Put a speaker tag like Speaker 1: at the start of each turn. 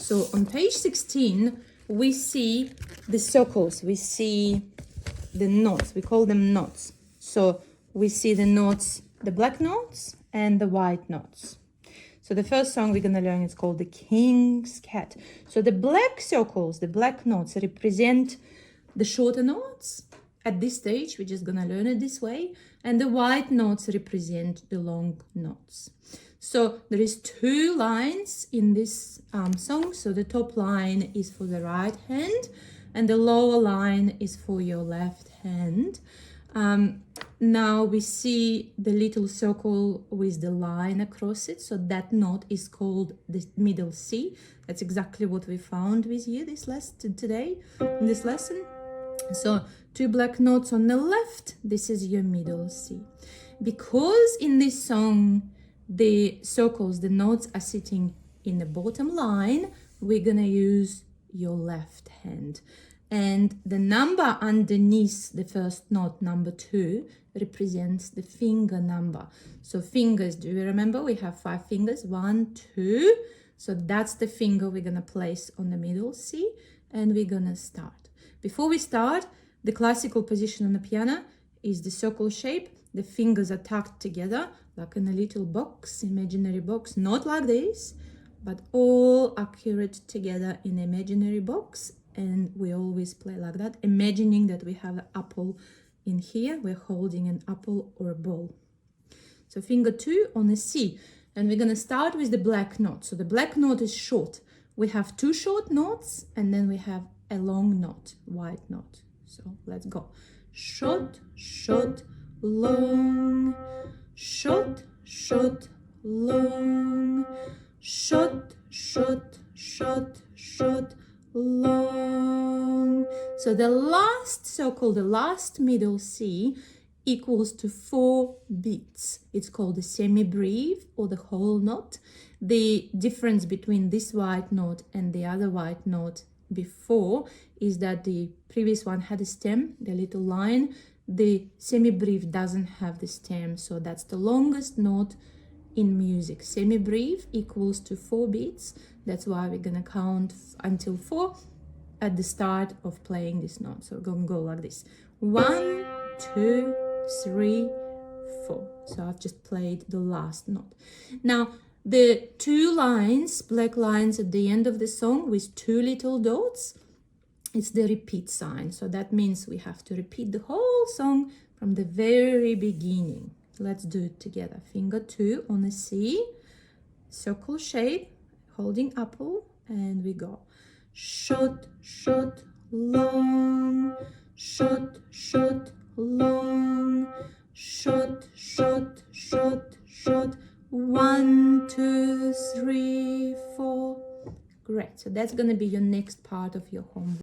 Speaker 1: So on page 16, we see the circles, we see the notes, we call them notes. So we see the notes, the black notes and the white notes. So the first song we're gonna learn is called The King's Cat. So the black circles, the black notes represent the shorter notes. At this stage, we're just gonna learn it this way. And the white notes represent the long notes. So there is 2 lines in this song. So the top line is for the right hand and the lower line is for your left hand. Now we see the little circle with the line across it. So that note is called the middle C. That's exactly what we found with you this lesson today, in this lesson. So 2 black notes on the left, this is your middle C. Because in this song, the circles, the notes are sitting in the bottom line, we're gonna use your left hand. And the number underneath the first note, number 2, represents the finger number. So fingers, do you remember? We have 5 fingers, 1, 2. So that's the finger we're gonna place on the middle C, and we're gonna start. Before we start, the classical position on the piano is the circle shape. The fingers are tucked together like in a little box, imaginary box, not like this, but all accurate together in imaginary box. And we always play like that, imagining that we have an apple in here. We're holding an apple or a ball. So finger 2 on a C. And we're gonna start with the black note. So the black note is short. We have 2 short notes and then we have a long note, white note. So let's go. Short, short, long. Short, short, long. Short, short, short, short, long. So the last circle, the last middle C equals to 4 beats. It's called the semi-breve or the whole note. The difference between this white note and the other white note before is that the previous one had a stem, the little line. The semi-breve doesn't have the stem, so that's the longest note in music. Semi-breve equals to 4 beats. That's why we're gonna count until 4 at the start of playing this note. So we're gonna go like this. 1, 2, 3, 4. So I've just played the last note. Now, the 2 lines, black lines at the end of the song with 2 little dots, it's the repeat sign. So that means we have to repeat the whole song from the very beginning. Let's do it together. Finger 2 on a C, circle shape, holding apple, and we go. Short, short, long. Short, short, long. Short, short, short, short. 1, 2, 3, 4. Great. So that's going to be your next part of your homework.